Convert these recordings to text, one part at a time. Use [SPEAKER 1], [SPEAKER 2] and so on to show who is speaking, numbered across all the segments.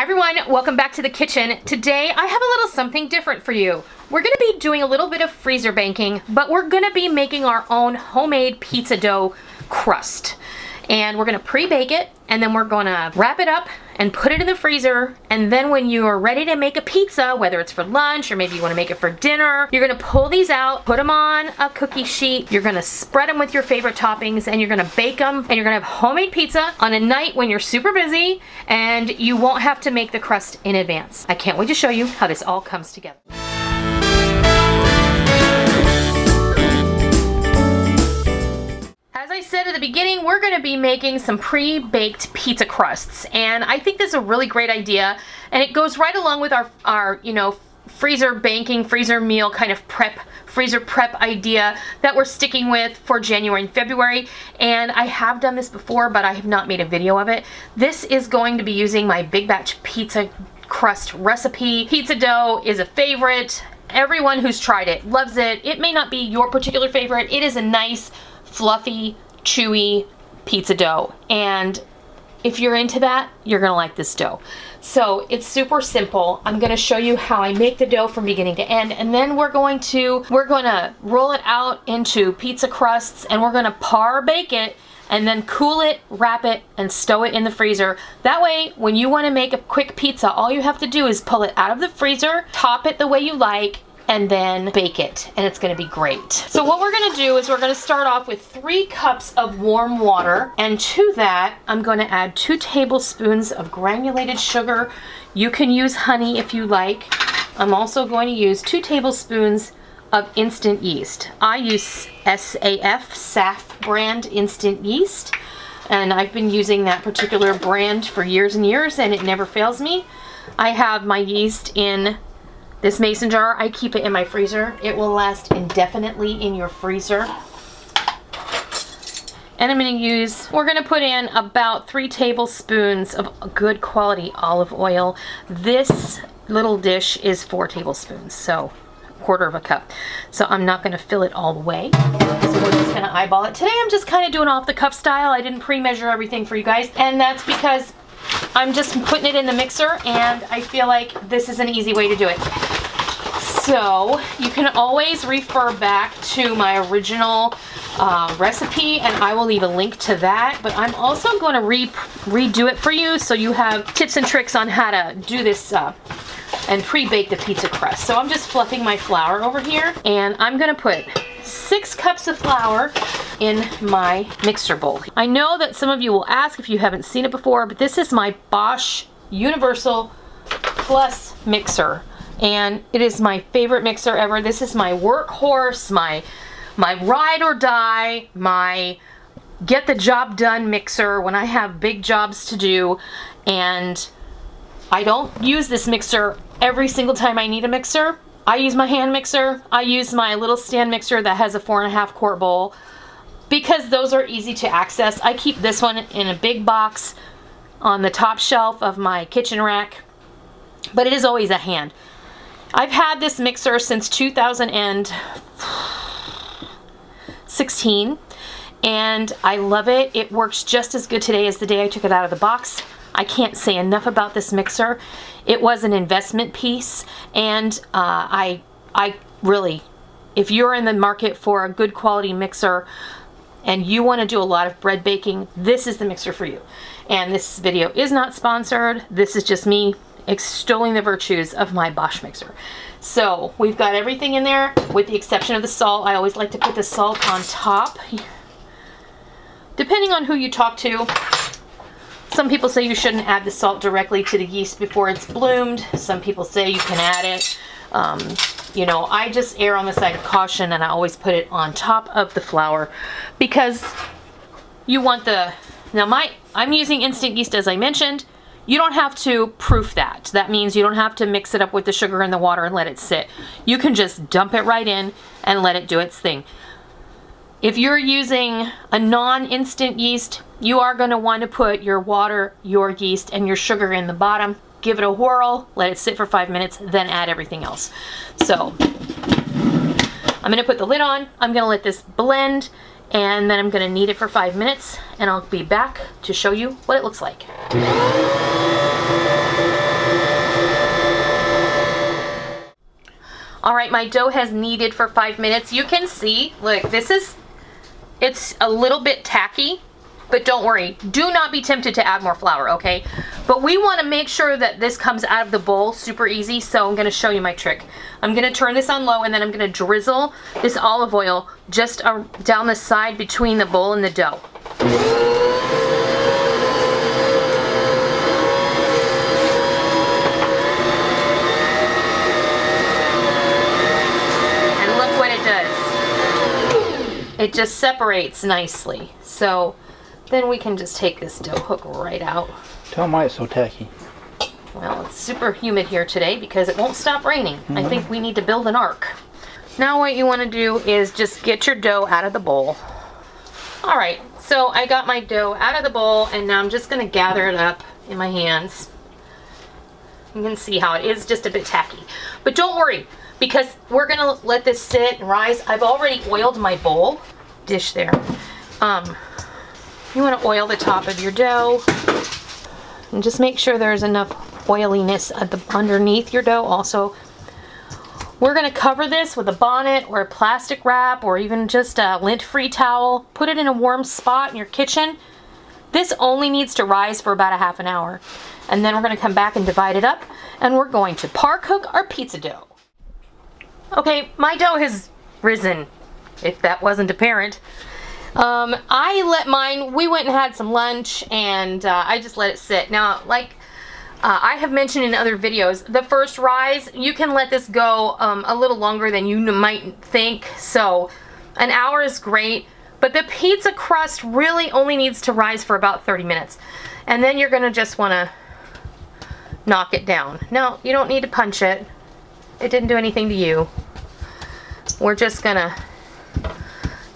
[SPEAKER 1] Hi everyone, welcome back to the kitchen. Today I have a little something different for you. We're going to be doing a little bit of freezer banking, but we're going to be making our own homemade pizza dough crust. And we're going to pre-bake it, and then we're going to wrap it up and put it in the freezer. And then when you are ready to make a pizza, whether it's for lunch or maybe you want to make it for dinner, you're going to pull these out, put them on a cookie sheet, you're going to spread them with your favorite toppings, and you're going to bake them, and you're going to have homemade pizza on a night when you're super busy and you won't have to make the crust in advance. I can't wait to show you how this all comes together. As I said at the beginning, we're going to be making some pre-baked pizza crusts, and I think this is a really great idea, and it goes right along with our freezer banking, freezer meal kind of freezer prep idea that we're sticking with for January and February. And I have done this before, but I have not made a video of it. This is going to be using my big batch pizza crust recipe. Pizza dough is a favorite. Everyone who's tried it loves it. It may not be your particular favorite. It is a nice, fluffy, chewy pizza dough, and if you're into that, you're gonna like this dough. So it's super simple. I'm gonna show you how I make the dough from beginning to end, and then we're gonna roll it out into pizza crusts, and we're gonna par bake it, and then cool it, wrap it, and stow it in the freezer. That way, when you wanna make a quick pizza, all you have to do is pull it out of the freezer, top it the way you like, and then bake it, and it's gonna be great. So what we're gonna do is we're gonna start off with 3 cups of warm water, and to that I'm gonna add 2 tablespoons of granulated sugar. You can use honey if you like. I'm also going to use 2 tablespoons of instant yeast. I use SAF brand instant yeast, and I've been using that particular brand for years and years, and it never fails me. I have my yeast in this mason jar. I keep it in my freezer. It will last indefinitely in your freezer. And we're gonna put in about 3 tablespoons of good quality olive oil. This little dish is 4 tablespoons, so a quarter of a cup. So I'm not gonna fill it all the way. So we're just gonna eyeball it. Today I'm just kind of doing off the cuff style. I didn't pre-measure everything for you guys, and that's because I'm just putting it in the mixer, and I feel like this is an easy way to do it. So you can always refer back to my original recipe, and I will leave a link to that, but I'm also going to redo it for you so you have tips and tricks on how to do this and pre-bake the pizza crust. So I'm just fluffing my flour over here, and I'm going to put 6 cups of flour in my mixer bowl. I know that some of you will ask if you haven't seen it before, but this is my Bosch Universal Plus mixer, and it is my favorite mixer ever. This is my workhorse, my ride or die, my get the job done mixer when I have big jobs to do. And I don't use this mixer every single time I need a mixer. I use my hand mixer. I use my little stand mixer that has a 4.5 quart bowl, because those are easy to access. I keep this one in a big box on the top shelf of my kitchen rack, but it is always a hand. I've had this mixer since 2016, and I love it. It works just as good today as the day I took it out of the box. I can't say enough about this mixer. It was an investment piece, and I really, if you're in the market for a good quality mixer and you want to do a lot of bread baking, this is the mixer for you. And this video is not sponsored. This is just me extolling the virtues of my Bosch mixer. So we've got everything in there with the exception of the salt. I always like to put the salt on top. Depending on who you talk to, some people say you shouldn't add the salt directly to the yeast before it's bloomed. Some people say you can add it. You know, I just err on the side of caution, and I always put it on top of the flour because you want I'm using instant yeast, as I mentioned. You don't have to proof that. That means you don't have to mix it up with the sugar and the water and let it sit. You can just dump it right in and let it do its thing. If you're using a non-instant yeast, you are going to want to put your water, your yeast, and your sugar in the bottom. Give it a whirl, let it sit for 5 minutes, then add everything else. So I'm going to put the lid on. I'm going to let this blend, and then I'm going to knead it for 5 minutes, and I'll be back to show you what it looks like. right, my dough has kneaded for 5 minutes. You can see, look, it's a little bit tacky, but don't worry. Do not be tempted to add more flour, okay? But we want to make sure that this comes out of the bowl super easy, so I'm going to show you my trick. I'm going to turn this on low, and then I'm going to drizzle this olive oil just down the side between the bowl and the dough. It just separates nicely. So then we can just take this dough hook right out.
[SPEAKER 2] Tell them why it's so tacky.
[SPEAKER 1] Well, it's super humid here today because it won't stop raining. I think we need to build an ark. Now what you want to do is just get your dough out of the bowl. All right, so I got my dough out of the bowl, and now I'm just going to gather it up in my hands. You can see how it is just a bit tacky. But don't worry, because we're going to let this sit and rise. I've already oiled my bowl dish there. You want to oil the top of your dough and just make sure there's enough oiliness underneath your dough also. We're going to cover this with a bonnet or a plastic wrap or even just a lint-free towel. Put it in a warm spot in your kitchen. This only needs to rise for about a half an hour. And then we're going to come back and divide it up, and we're going to par cook our pizza dough. Okay, my dough has risen, if that wasn't apparent. I let mine, we went and had some lunch, and I just let it sit. Now, like I have mentioned in other videos, the first rise, you can let this go a little longer than you might think. So an hour is great, but the pizza crust really only needs to rise for about 30 minutes. And then you're going to just want to knock it down. No, you don't need to punch it. It didn't do anything to you. We're just going to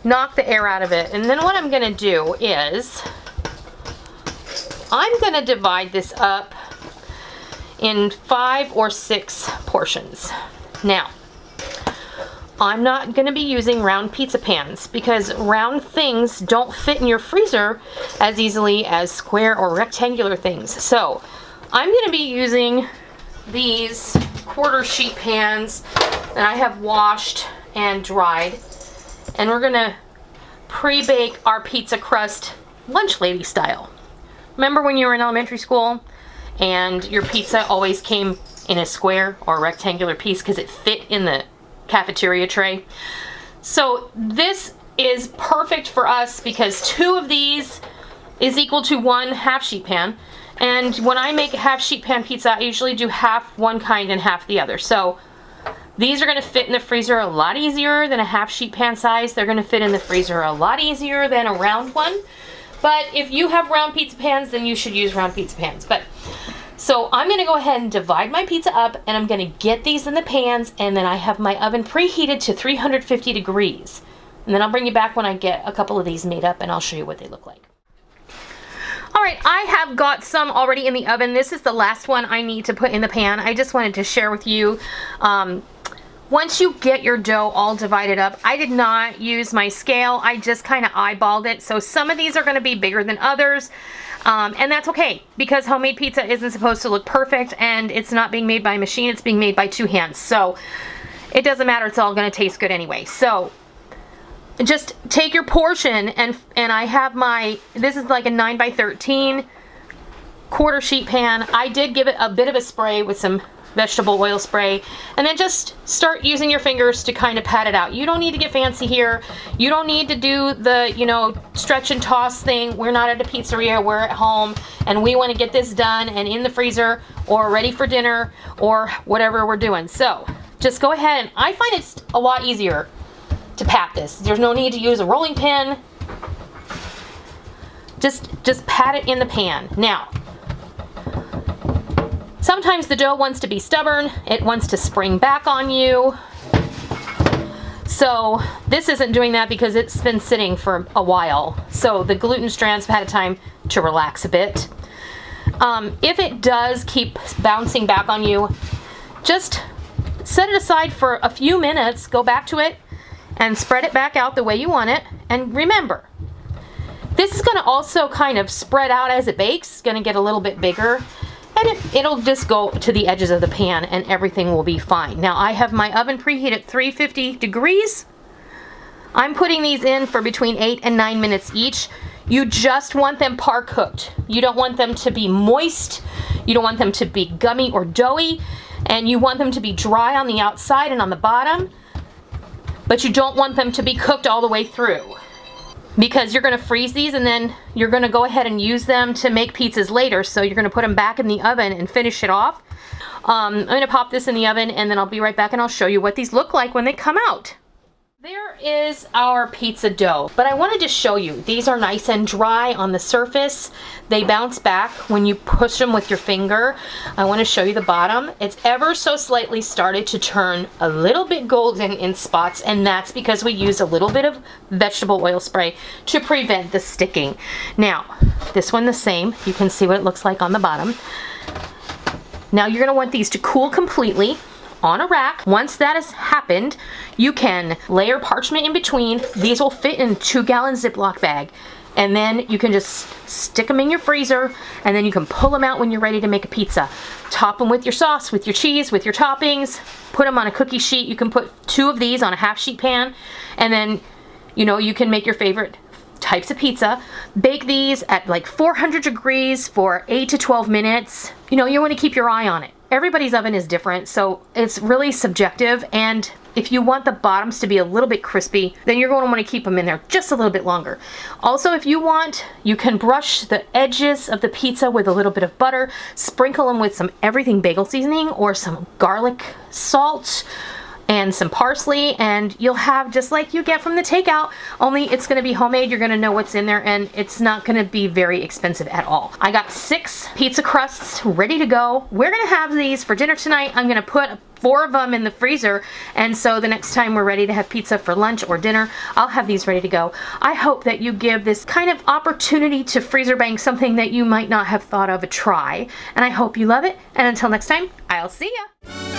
[SPEAKER 1] knock the air out of it. And then what I'm going to do is I'm going to divide this up in 5 or 6 portions. Now, I'm not going to be using round pizza pans because round things don't fit in your freezer as easily as square or rectangular things. So I'm going to be using these quarter sheet pans that I have washed and dried, and we're going to pre-bake our pizza crust lunch lady style. Remember when you were in elementary school and your pizza always came in a square or rectangular piece because it fit in the cafeteria tray? So this is perfect for us because 2 of these is equal to 1 half sheet pan. And when I make a half sheet pan pizza, I usually do half one kind and half the other. So these are going to fit in the freezer a lot easier than a half sheet pan size. They're going to fit in the freezer a lot easier than a round one. But if you have round pizza pans, then you should use round pizza pans. So I'm going to go ahead and divide my pizza up, and I'm going to get these in the pans, and then I have my oven preheated to 350 degrees. And then I'll bring you back when I get a couple of these made up, and I'll show you what they look like. All right, I have got some already in the oven. This is the last one I need to put in the pan. I just wanted to share with you. Once you get your dough all divided up, I did not use my scale. I just kind of eyeballed it. So some of these are going to be bigger than others. And that's okay because homemade pizza isn't supposed to look perfect, and it's not being made by a machine. It's being made by 2 hands. So it doesn't matter. It's all going to taste good anyway. So just take your portion, and I have this is like a 9x13 quarter sheet pan. I did give it a bit of a spray with some vegetable oil spray, and then just start using your fingers to kind of pat it out. You don't need to get fancy here. You don't need to do the, stretch and toss thing. We're not at a pizzeria, we're at home, and we want to get this done and in the freezer or ready for dinner or whatever we're doing. So just go ahead, and I find it's a lot easier to pat this. There's no need to use a rolling pin. Just pat it in the pan. Now, sometimes the dough wants to be stubborn. It wants to spring back on you. So this isn't doing that because it's been sitting for a while. So the gluten strands have had time to relax a bit. If it does keep bouncing back on you, just set it aside for a few minutes, go back to it, and spread it back out the way you want it. And remember, this is going to also kind of spread out as it bakes. It's going to get a little bit bigger. and it'll just go to the edges of the pan and everything will be fine. Now I have my oven preheated at 350 degrees. I'm putting these in for between 8 and 9 minutes each. You just want them par cooked. You don't want them to be moist. You don't want them to be gummy or doughy. And you want them to be dry on the outside and on the bottom. But you don't want them to be cooked all the way through, because you're going to freeze these and then you're going to go ahead and use them to make pizzas later. So you're going to put them back in the oven and finish it off. I'm going to pop this in the oven and then I'll be right back and I'll show you what these look like when they come out. There is our pizza dough, but I wanted to show you, these are nice and dry on the surface. They bounce back when you push them with your finger. I want to show you the bottom. It's ever so slightly started to turn a little bit golden in spots, and that's because we used a little bit of vegetable oil spray to prevent the sticking. Now, this one the same. You can see what it looks like on the bottom. Now you're going to want these to cool completely on a rack. Once that has happened, you can layer parchment in between. These will fit in a 2-gallon Ziploc bag. And then you can just stick them in your freezer, and then you can pull them out when you're ready to make a pizza. Top them with your sauce, with your cheese, with your toppings. Put them on a cookie sheet. You can put 2 of these on a half sheet pan, and then, you know, you can make your favorite types of pizza. Bake these at like 400 degrees for 8 to 12 minutes. You know, you want to keep your eye on it. Everybody's oven is different, so it's really subjective, and if you want the bottoms to be a little bit crispy, then you're going to want to keep them in there just a little bit longer. Also, if you want, you can brush the edges of the pizza with a little bit of butter, sprinkle them with some everything bagel seasoning or some garlic salt and some parsley, and you'll have just like you get from the takeout, only it's going to be homemade. You're going to know what's in there, and it's not going to be very expensive at all. I got 6 pizza crusts ready to go. We're going to have these for dinner tonight. I'm going to put 4 of them in the freezer, and so the next time we're ready to have pizza for lunch or dinner, I'll have these ready to go. I hope that you give this kind of opportunity to freezer bank something that you might not have thought of a try, and I hope you love it. And until next time, I'll see ya.